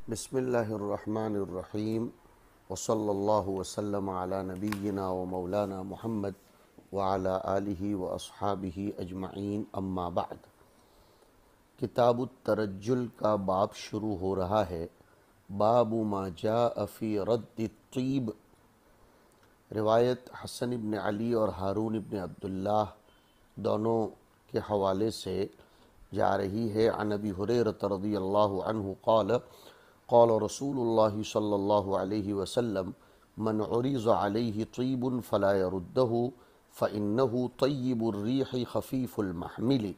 بسم اللہ الرحمن الرحیم وصلی اللہ وسلم علی نبینا و مولانا محمد وعلی آلہ و اصحابہ اجمعین، اما بعد۔ کتاب الترجل کا باب شروع ہو رہا ہے۔ باب ما جاء فی رد الطیب۔ روایت حسن ابن علی اور ہارون ابن عبداللہ دونوں کے حوالے سے جا رہی ہے۔ عن ابی ہریرہ رضی اللہ عنہ قال قال رسول اللہ صلی اللہ علیہ وسلم من عرض علیہ طیب فلا یردہ فإنہ طیب الریح خفیف المحمل۔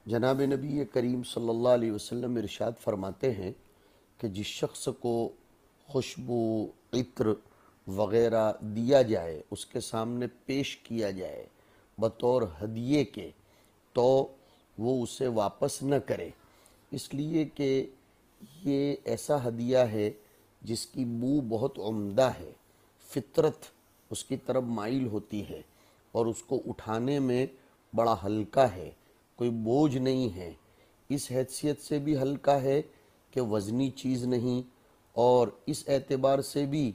جناب نبی کریم صلی اللہ علیہ وسلم ارشاد فرماتے ہیں کہ جس شخص کو خوشبو، عطر وغیرہ دیا جائے، اس کے سامنے پیش کیا جائے بطور ہدیے کے، تو وہ اسے واپس نہ کرے، اس لیے کہ یہ ایسا ہدیہ ہے جس کی بو بہت عمدہ ہے، فطرت اس کی طرف مائل ہوتی ہے اور اس کو اٹھانے میں بڑا ہلکا ہے، کوئی بوجھ نہیں ہے۔ اس حیثیت سے بھی ہلکا ہے کہ وزنی چیز نہیں، اور اس اعتبار سے بھی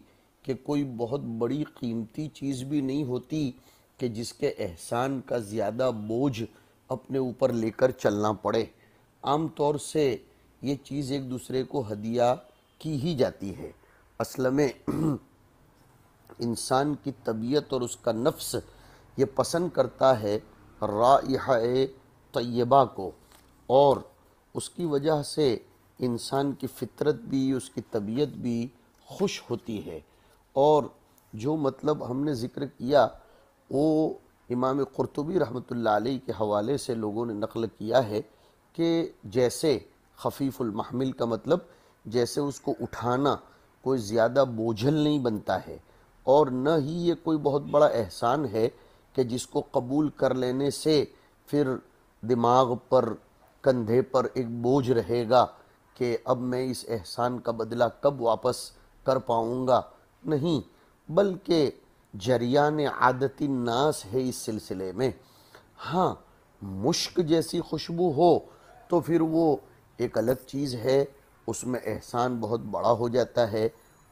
کہ کوئی بہت بڑی قیمتی چیز بھی نہیں ہوتی کہ جس کے احسان کا زیادہ بوجھ اپنے اوپر لے کر چلنا پڑے۔ عام طور سے یہ چیز ایک دوسرے کو ہدیہ کی ہی جاتی ہے۔ اصل میں انسان کی طبیعت اور اس کا نفس یہ پسند کرتا ہے رائحہ طیبہ کو، اور اس کی وجہ سے انسان کی فطرت بھی، اس کی طبیعت بھی خوش ہوتی ہے۔ اور جو مطلب ہم نے ذکر کیا وہ امام قرطبی رحمۃ اللہ علیہ کے حوالے سے لوگوں نے نقل کیا ہے کہ جیسے خفیف المحمل کا مطلب جیسے اس کو اٹھانا کوئی زیادہ بوجھل نہیں بنتا ہے، اور نہ ہی یہ کوئی بہت بڑا احسان ہے کہ جس کو قبول کر لینے سے پھر دماغ پر، کندھے پر ایک بوجھ رہے گا کہ اب میں اس احسان کا بدلہ کب واپس کر پاؤں گا۔ نہیں، بلکہ جریان عادت الناس ہے اس سلسلے میں۔ ہاں، مشک جیسی خوشبو ہو تو پھر وہ ایک الگ چیز ہے، اس میں احسان بہت بڑا ہو جاتا ہے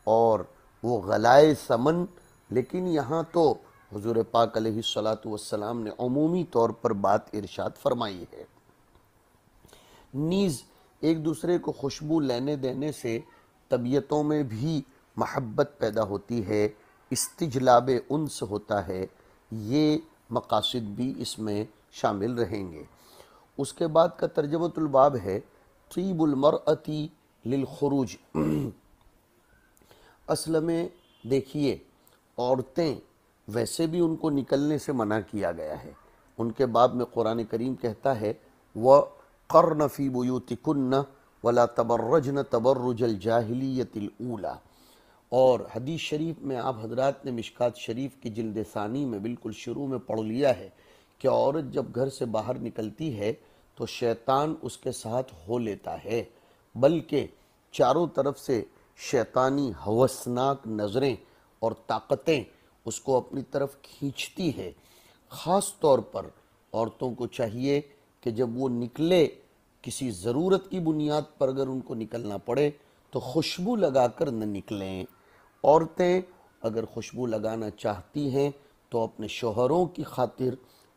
اور وہ غلائے ثمن۔ لیکن یہاں تو حضور پاک علیہ السلام نے عمومی طور پر بات ارشاد فرمائی ہے۔ نیز ایک دوسرے کو خوشبو لینے دینے سے طبیعتوں میں بھی محبت پیدا ہوتی ہے، استجلاب انس ہوتا ہے، یہ مقاصد بھی اس میں شامل رہیں گے۔ اس کے بعد کا ترجمۃ الباب ہے طیب المرأۃ للخروج۔ اصل میں دیکھیے، عورتیں ویسے بھی ان کو نکلنے سے منع کیا گیا ہے۔ ان کے باب میں قرآن کریم کہتا ہے وَقَرْنَ فِي بُيُوتِكُنَّ وَلَا تَبَرَّجْنَ تَبَرُّجَ الْجَاهِلِيَّةِ الْأُولَى۔ اور حدیث شریف میں آپ حضرات نے مشکات شریف کی جلد ثانی میں بالکل شروع میں پڑھ لیا ہے کہ عورت جب گھر سے باہر نکلتی ہے تو شیطان اس کے ساتھ ہو لیتا ہے، بلکہ چاروں طرف سے شیطانی ہوسناک نظریں اور طاقتیں اس کو اپنی طرف کھینچتی ہے۔ خاص طور پر عورتوں کو چاہیے کہ جب وہ نکلے، کسی ضرورت کی بنیاد پر اگر ان کو نکلنا پڑے تو خوشبو لگا کر نہ نکلیں۔ عورتیں اگر خوشبو لگانا چاہتی ہیں تو اپنے شوہروں کی خاطر،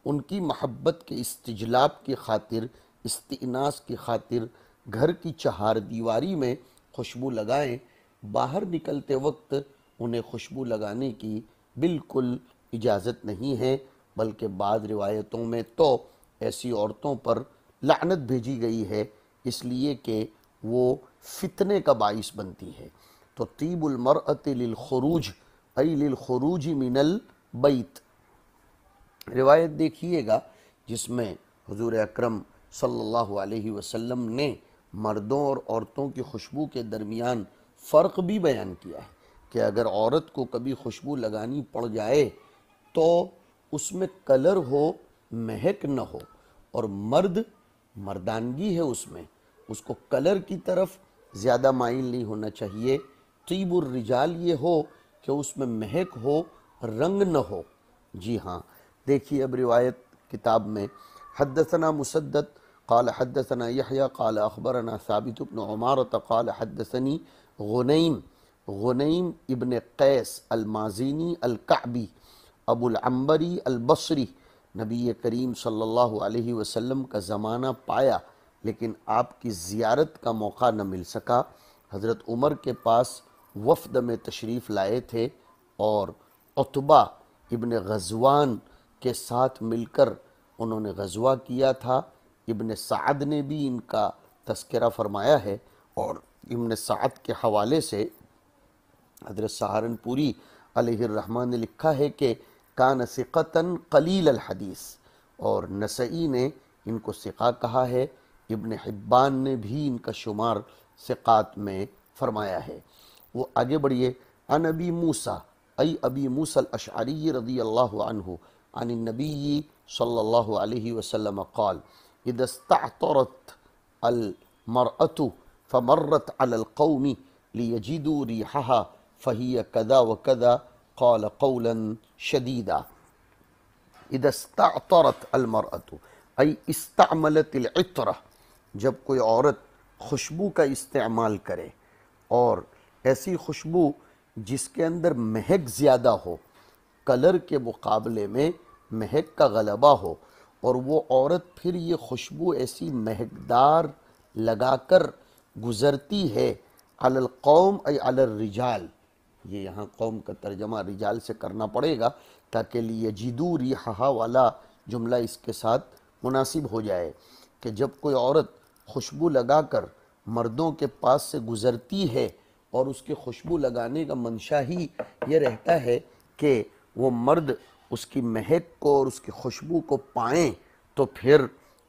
ان کی محبت کے استجلاب کی خاطر، استئناس کی خاطر گھر کی چہار دیواری میں خوشبو لگائیں۔ باہر نکلتے وقت انہیں خوشبو لگانے کی بالکل اجازت نہیں ہے، بلکہ بعض روایتوں میں تو ایسی عورتوں پر لعنت بھیجی گئی ہے، اس لیے کہ وہ فتنے کا باعث بنتی ہے۔ تو طیب المرأۃ للخروج ای للخروج من البیت، روایت دیکھیے گا جس میں حضور اکرم صلی اللہ علیہ وسلم نے مردوں اور عورتوں کی خوشبو کے درمیان فرق بھی بیان کیا ہے کہ اگر عورت کو کبھی خوشبو لگانی پڑ جائے تو اس میں کلر ہو، مہک نہ ہو، اور مردانگی ہے اس میں، اس کو کلر کی طرف زیادہ مائل نہیں ہونا چاہیے۔ طیب الرجال یہ ہو کہ اس میں مہک ہو، رنگ نہ ہو۔ جی ہاں، دیکھیے اب روایت کتاب میں حدثنا مسدد قال حدثنا يحيى قال اخبرنا ثابت بن عمارة قال حدثني غنیم ابن قیس المازینی الکعبی ابو العنبری البصری، نبی کریم صلی اللہ علیہ وسلم کا زمانہ پایا لیکن آپ کی زیارت کا موقع نہ مل سکا۔ حضرت عمر کے پاس وفد میں تشریف لائے تھے اور عتبہ ابن غزوان کے ساتھ مل کر انہوں نے غزوہ کیا تھا۔ ابن سعد نے بھی ان کا تذکرہ فرمایا ہے، اور ابن سعد کے حوالے سے حضرت سہارنپوری علیہ الرحمہ نے لکھا ہے کہ کان ثقتاً قلیل الحدیث، اور نسائی نے ان کو ثقہ کہا ہے، ابن حبان نے بھی ان کا شمار ثقات میں فرمایا ہے۔ وہ آگے بڑھیے۔ عن ابی موسیٰ ای ابی موسیٰ الاشعری رضی اللہ عنہ عن النبی صلی اللہ علیہ وسلم قال اذا استعطرت المرأة فمرت على القوم ليجدوا ريحها فهي كذا وكذا قال قولا شديدا۔ اذا استعطرت المرأة ای استعملت العطرہ، جب کوئی عورت خوشبو کا استعمال کرے، اور ایسی خوشبو جس کے اندر مہک زیادہ ہو، کلر کے مقابلے میں مہک کا غلبہ ہو، اور وہ عورت پھر یہ خوشبو ایسی مہکدار لگا کر گزرتی ہے، علی القوم ای علی الرجال، یہ یہاں قوم کا ترجمہ رجال سے کرنا پڑے گا تاکہ لیجدوا ریحہا والا جملہ اس کے ساتھ مناسب ہو جائے، کہ جب کوئی عورت خوشبو لگا کر مردوں کے پاس سے گزرتی ہے اور اس کے خوشبو لگانے کا منشا ہی یہ رہتا ہے کہ وہ مرد اس کی مہک کو اور اس کی خوشبو کو پائیں تو پھر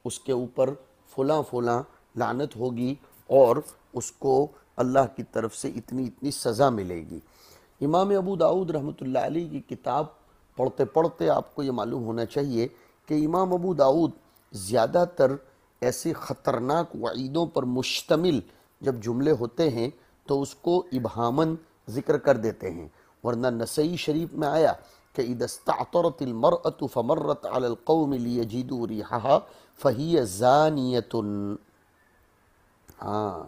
اس کے اوپر فلاں فلاں لعنت ہوگی اور اس کو اللہ کی طرف سے اتنی اتنی سزا ملے گی۔ امام ابو داؤد رحمۃ اللہ علیہ کی کتاب پڑھتے پڑھتے آپ کو یہ معلوم ہونا چاہیے کہ امام ابو داؤد زیادہ تر ایسے خطرناک وعیدوں پر مشتمل جب جملے ہوتے ہیں تو اس کو ابہاماً ذکر کر دیتے ہیں، ورنہ نسائی شریف میں آیا کہ اذا استعطرت المرأة فمرت على القوم ليجدوا ريحها فهي زانية۔ ہاں،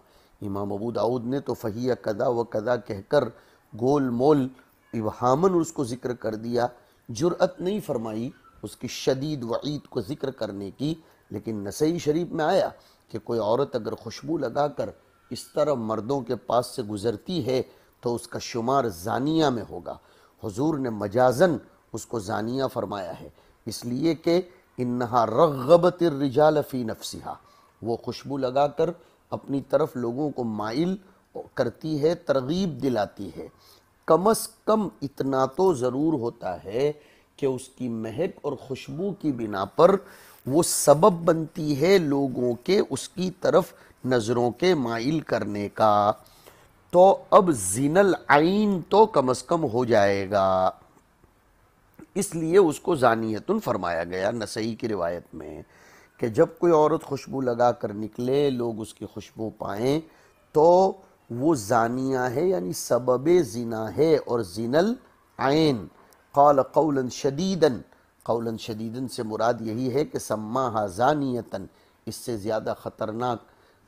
امام ابو داؤد نے تو فہی کذا و کذا کہہ کر گول مول ابہاماً اس کو ذکر کر دیا، جرأت نہیں فرمائی اس کی شدید وعید کو ذکر کرنے کی، لیکن نسائی شریف میں آیا کہ کوئی عورت اگر خوشبو لگا کر اس طرح مردوں کے پاس سے گزرتی ہے تو اس کا شمار زانیہ میں ہوگا۔ حضور نے مجازن اس کو زانیہ فرمایا ہے، اس لیے کہ انہا رغبت الرجال فی نفسہا، وہ خوشبو لگا کر اپنی طرف لوگوں کو مائل کرتی ہے، ترغیب دلاتی ہے۔ کم از کم اتنا تو ضرور ہوتا ہے کہ اس کی مہک اور خوشبو کی بنا پر وہ سبب بنتی ہے لوگوں کے اس کی طرف نظروں کے مائل کرنے کا، تو اب زین العین تو کم از کم ہو جائے گا، اس لیے اس کو زانیتن فرمایا گیا نسائی کی روایت میں، کہ جب کوئی عورت خوشبو لگا کر نکلے لوگ اس کی خوشبو پائیں تو وہ زانیہ ہے، یعنی سبب زنا ہے، اور زین العین۔ قال قولا شدیدا، قولا شدیدا سے مراد یہی ہے کہ سماہا زانیتن، اس سے زیادہ خطرناک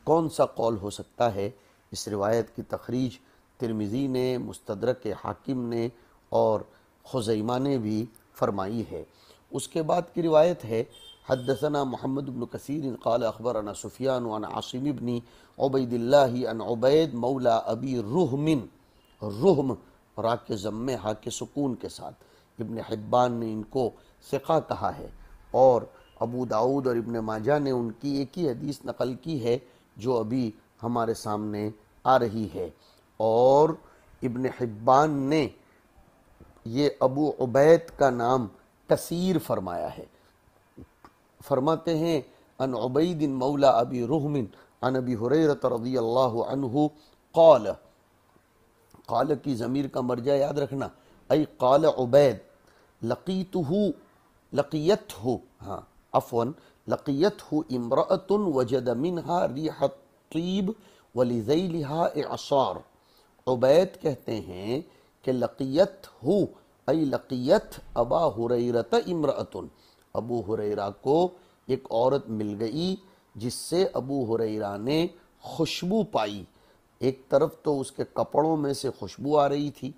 کون سا قول ہو سکتا ہے۔ اس روایت کی تخریج ترمذی نے، مستدرک حاکم نے اور خزیمہ نے بھی فرمائی ہے۔ اس کے بعد کی روایت ہے حدثنا محمد بن کثیر قال اخبرنا سفیان عن عاصم بن عبید اللہ عن عبید مولا ابی رحم، رحم را کے ضم ہا کے سکون کے ساتھ، ابن حبان نے ان کو ثقہ کہا ہے، اور ابو داؤد اور ابن ماجہ نے ان کی ایک ہی حدیث نقل کی ہے جو ابھی ہمارے سامنے آ رہی ہے، اور ابن حبان نے یہ ابو عبید کا نام کثیر فرمایا ہے۔ فرماتے ہیں ان عبید مولا ابی رحم عن ابی ہریرہ رضی اللہ عنہ قال، قال کی ضمیر کا مرجع یاد رکھنا، ای قال عبید لقیتہ امرأة وجد منها ریح الطیب ولذیلها اعصار۔ عبید کہتے ہیں کہ لقیت ہو ای لقیت ابا ہریرہ امرأۃ، ابو ہریرہ کو ایک عورت مل گئی جس سے ابو ہریرہ نے خوشبو پائی۔ ایک طرف تو اس کے کپڑوں میں سے خوشبو آ رہی تھی،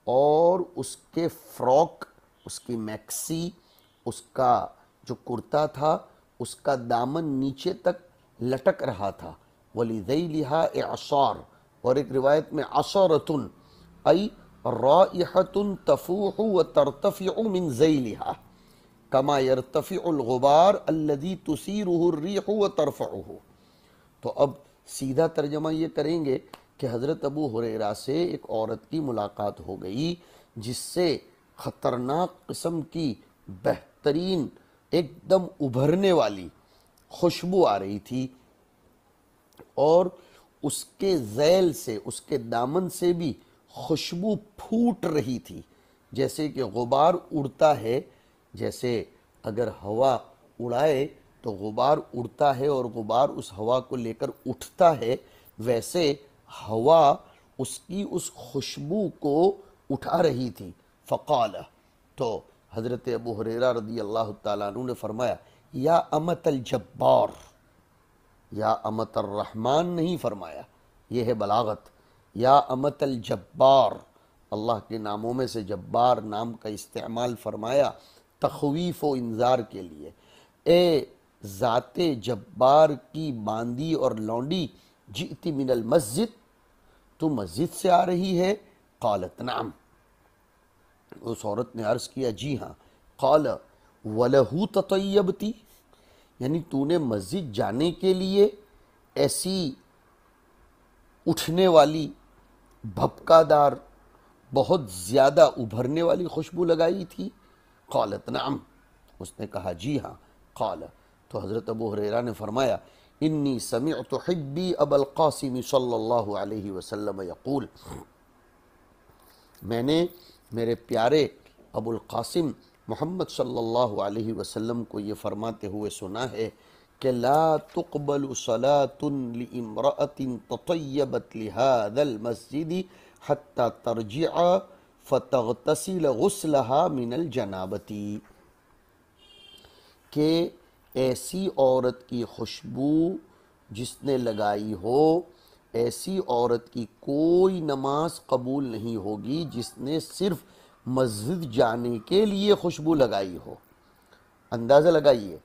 اور اس کے فراک، اس کی میکسی، اس کا جو کرتا تھا، اس کا دامن نیچے تک لٹک رہا تھا۔ وَلِذَيْلِهَا إِعْصَارٌ، اور ایک روایت میں عصارتن ای رائحۃ تفوح وترتفع من ذیلها کما یرتفع الغبار الذي تثیرہ الریح وترفعہ۔ تو اب سیدھا ترجمہ یہ کریں گے کہ حضرت ابو ہریرہ سے ایک عورت کی ملاقات ہو گئی جس سے خطرناک قسم کی بہترین ایک دم ابھرنے والی خوشبو آ رہی تھی، اور اس کے ذیل سے، اس کے دامن سے بھی خوشبو پھوٹ رہی تھی، جیسے کہ غبار اڑتا ہے، جیسے اگر ہوا اڑائے تو غبار اڑتا ہے اور غبار اس ہوا کو لے کر اٹھتا ہے، ویسے ہوا اس کی اس خوشبو کو اٹھا رہی تھی۔ فقال، تو حضرت ابو ہریرہ رضی اللہ تعالیٰ عنہ نے فرمایا، یا امت الجبار، یا امت الرحمن نہیں فرمایا، یہ ہے بلاغت، یا امت الجبار، اللہ کے ناموں میں سے جبار نام کا استعمال فرمایا تخویف و انذار کے لیے۔ اے ذات جبار کی باندی اور لونڈی، جئتی من المسجد، تو مسجد سے آ رہی ہے؟ قالت نعم، اس عورت نے عرض کیا جی ہاں۔ قال وَلَهُ تَطَيَّبْتِ، یعنی تو نے مسجد جانے کے لیے ایسی اٹھنے والی، بھپکا دار، بہت زیادہ ابھرنے والی خوشبو لگائی تھی؟ قالت نعم، اس نے کہا جی ہاں۔ قال، تو حضرت ابو ہریرہ نے فرمایا، انی سمعت حبی ابا القاسم صلی اللہ علیہ وسلم یقول، میں نے میرے پیارے ابو القاسم محمد صلی اللہ علیہ وسلم کو یہ فرماتے ہوئے سنا ہے کہ لا تقبل صلاة لامرأة تطیبت لهذا المسجد حتى ترجع فتغتسل غسلها من الجنابت، کہ ایسی عورت کی خوشبو جس نے لگائی ہو، ایسی عورت کی کوئی نماز قبول نہیں ہوگی جس نے صرف مسجد جانے کے لیے خوشبو لگائی ہو۔ اندازہ لگائیے،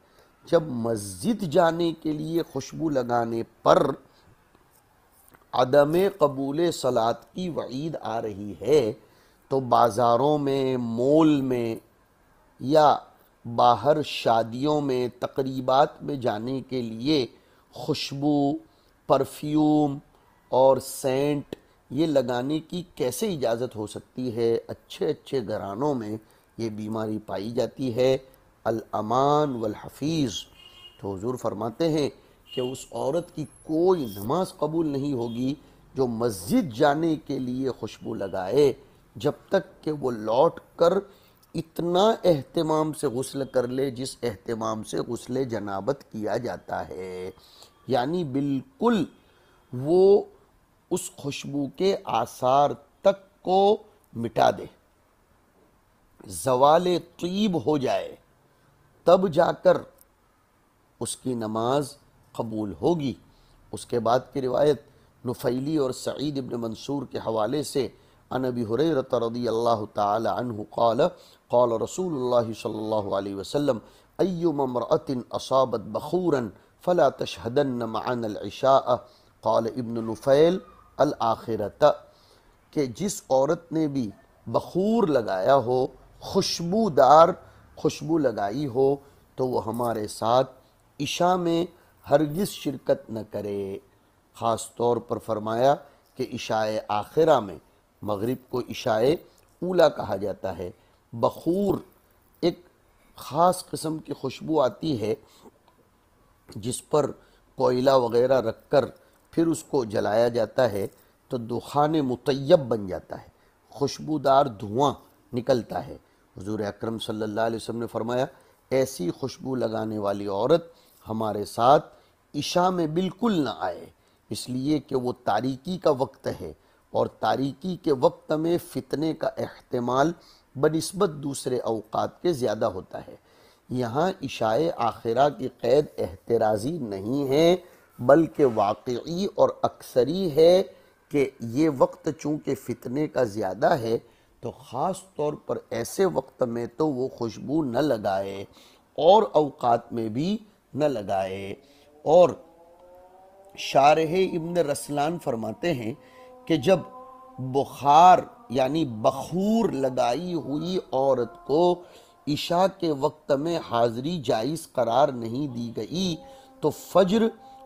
جب مسجد جانے کے لیے خوشبو لگانے پر عدم قبول صلاۃ کی وعید آ رہی ہے، تو بازاروں میں، مول میں، یا باہر شادیوں میں، تقریبات میں جانے کے لیے خوشبو، پرفیوم اور سینٹ یہ لگانے کی کیسے اجازت ہو سکتی ہے؟ اچھے اچھے گھرانوں میں یہ بیماری پائی جاتی ہے، الامان والحفیظ۔ تو حضور فرماتے ہیں کہ اس عورت کی کوئی نماز قبول نہیں ہوگی جو مسجد جانے کے لیے خوشبو لگائے، جب تک کہ وہ لوٹ کر اتنا اہتمام سے غسل کر لے جس اہتمام سے غسل جنابت کیا جاتا ہے، یعنی بالکل وہ اس خوشبو کے آثار تک کو مٹا دے، زوال طیب ہو جائے، تب جا کر اس کی نماز قبول ہوگی۔ اس کے بعد کی روایت نفیلی اور سعید ابن منصور کے حوالے سے عن ابی ہریرہ رضی اللہ تعالی عنہ قال قال رسول اللہ صلی اللہ علیہ وسلم ایما امرأة اصابت بخورا فلا تشہدن معنا العشاء قال ابن نفیل الآخرۃ، کہ جس عورت نے بھی بخور لگایا ہو، خوشبودار خوشبو لگائی ہو، تو وہ ہمارے ساتھ عشاء میں ہرگز شرکت نہ کرے۔ خاص طور پر فرمایا کہ عشاء آخرہ میں، مغرب کو عشاء اولا کہا جاتا ہے۔ بخور ایک خاص قسم کی خوشبو آتی ہے جس پر کوئلہ وغیرہ رکھ کر پھر اس کو جلایا جاتا ہے تو دخان مطیب بن جاتا ہے، خوشبودار دھواں نکلتا ہے۔ حضور اکرم صلی اللہ علیہ وسلم نے فرمایا ایسی خوشبو لگانے والی عورت ہمارے ساتھ عشاء میں بالکل نہ آئے، اس لیے کہ وہ تاریکی کا وقت ہے، اور تاریکی کے وقت میں فتنے کا احتمال بنسبت دوسرے اوقات کے زیادہ ہوتا ہے۔ یہاں عشاء آخرہ کی قید احترازی نہیں ہے بلکہ واقعی اور اکثری ہے کہ یہ وقت چونکہ فتنے کا زیادہ ہے تو خاص طور پر ایسے وقت میں تو وہ خوشبو نہ لگائے اور اوقات میں بھی نہ لگائے۔ اور شارح ابن رسلان فرماتے ہیں کہ جب بخار یعنی بخور لگائی ہوئی عورت کو عشاء کے وقت میں حاضری جائز قرار نہیں دی گئی تو فجر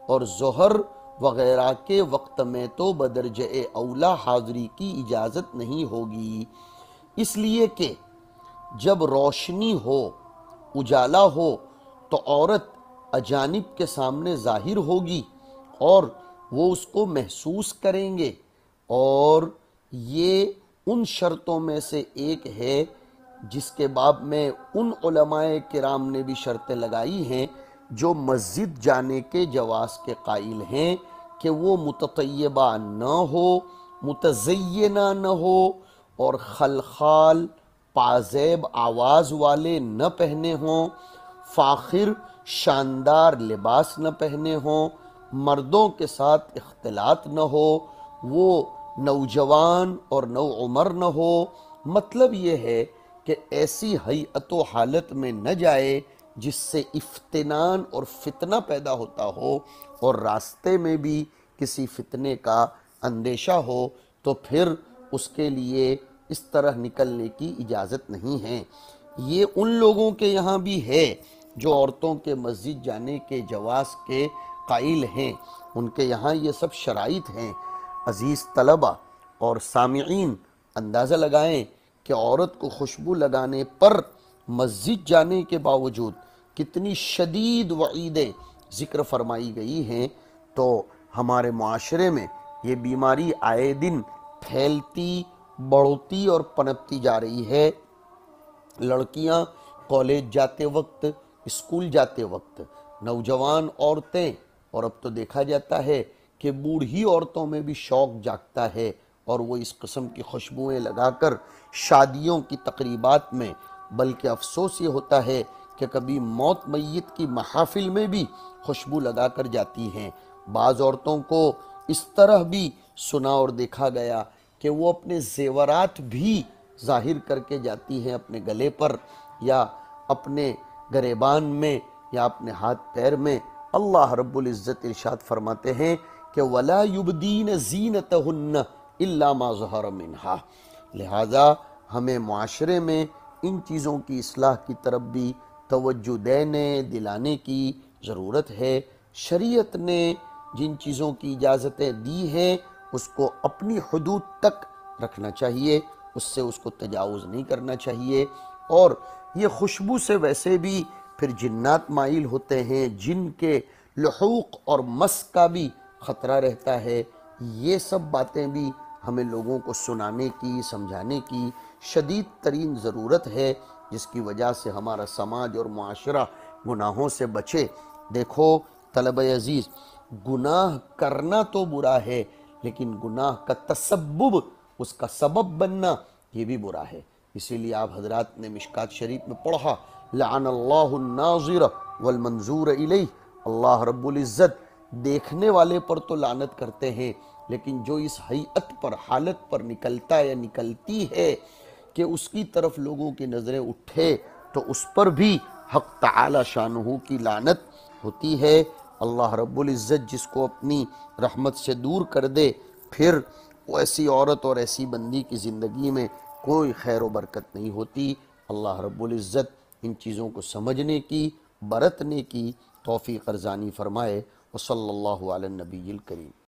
اور ظہر وغیرہ کے وقت میں تو بدرجہ اولا حاضری کی اجازت نہیں ہوگی، اس لیے کہ جب روشنی ہو، اجالا ہو تو عورت اجانب کے سامنے ظاہر ہوگی اور وہ اس کو محسوس کریں گے، اور یہ ان شرطوں میں سے ایک ہے جس کے باب میں ان علماء کرام نے بھی شرطیں لگائی ہیں جو مسجد جانے کے جواز کے قائل ہیں کہ وہ متطیبہ نہ ہو، متزینہ نہ ہو، اور خلخال پازیب آواز والے نہ پہنے ہوں، فاخر شاندار لباس نہ پہنے ہوں، مردوں کے ساتھ اختلاط نہ ہو، وہ نوجوان اور نوعمر نہ ہو۔ مطلب یہ ہے کہ ایسی ہیئت و حالت میں نہ جائے جس سے افتنان اور فتنہ پیدا ہوتا ہو اور راستے میں بھی کسی فتنے کا اندیشہ ہو تو پھر اس کے لیے اس طرح نکلنے کی اجازت نہیں ہے۔ یہ ان لوگوں کے یہاں بھی ہے جو عورتوں کے مسجد جانے کے جواز کے قائل ہیں، ان کے یہاں یہ سب شرائط ہیں۔ عزیز طلبہ اور سامعین اندازہ لگائیں کہ عورت کو خوشبو لگانے پر مسجد جانے کے باوجود کتنی شدید وعیدیں ذکر فرمائی گئی ہیں، تو ہمارے معاشرے میں یہ بیماری آئے دن پھیلتی، بڑھتی اور پنپتی جا رہی ہے۔ لڑکیاں کالج جاتے وقت، اسکول جاتے وقت، نوجوان عورتیں، اور اب تو دیکھا جاتا ہے کہ بوڑھی عورتوں میں بھی شوق جاگتا ہے اور وہ اس قسم کی خوشبوئیں لگا کر شادیوں کی تقریبات میں، بلکہ افسوس یہ ہوتا ہے کہ کبھی موت میت کی محافل میں بھی خوشبو لگا کر جاتی ہیں۔ بعض عورتوں کو اس طرح بھی سنا اور دیکھا گیا کہ وہ اپنے زیورات بھی ظاہر کر کے جاتی ہیں اپنے گلے پر یا اپنے گریبان میں یا اپنے ہاتھ پیر میں۔ اللہ رب العزت ارشاد فرماتے ہیں کہ وَلَا يُبْدِينَ زِينَتَهُنَّ إِلَّا مَا ظَهَرَ مِنْهَا، لہٰذا ہمیں معاشرے میں ان چیزوں کی اصلاح کی طرف بھی توجہ دینے دلانے کی ضرورت ہے۔ شریعت نے جن چیزوں کی اجازتیں دی ہیں اس کو اپنی حدود تک رکھنا چاہیے، اس سے اس کو تجاوز نہیں کرنا چاہیے۔ اور یہ خوشبو سے ویسے بھی پھر جنات مائل ہوتے ہیں، جن کے لحوق اور مس کا بھی خطرہ رہتا ہے۔ یہ سب باتیں بھی ہمیں لوگوں کو سنانے کی، سمجھانے کی شدید ترین ضرورت ہے، جس کی وجہ سے ہمارا سماج اور معاشرہ گناہوں سے بچے۔ دیکھو طلبہ عزیز، گناہ کرنا تو برا ہے لیکن گناہ کا تسبب، اس کا سبب بننا، یہ بھی برا ہے۔ اسی لیے آپ حضرات نے مشکات شریف میں پڑھا لعن اللہ الناظر والمنظور الیہ، اللہ رب العزت دیکھنے والے پر تو لعنت کرتے ہیں لیکن جو اس ہیئت پر، حالت پر نکلتا یا نکلتی ہے کہ اس کی طرف لوگوں کی نظریں اٹھے تو اس پر بھی حق تعالی شانہ کی لعنت ہوتی ہے۔ اللہ رب العزت جس کو اپنی رحمت سے دور کر دے پھر وہ ایسی عورت اور ایسی بندی کی زندگی میں کوئی خیر و برکت نہیں ہوتی۔ اللہ رب العزت ان چیزوں کو سمجھنے کی، برتنے کی توفیق ارزانی فرمائے۔ وصلی اللہ علی النبی الکریم۔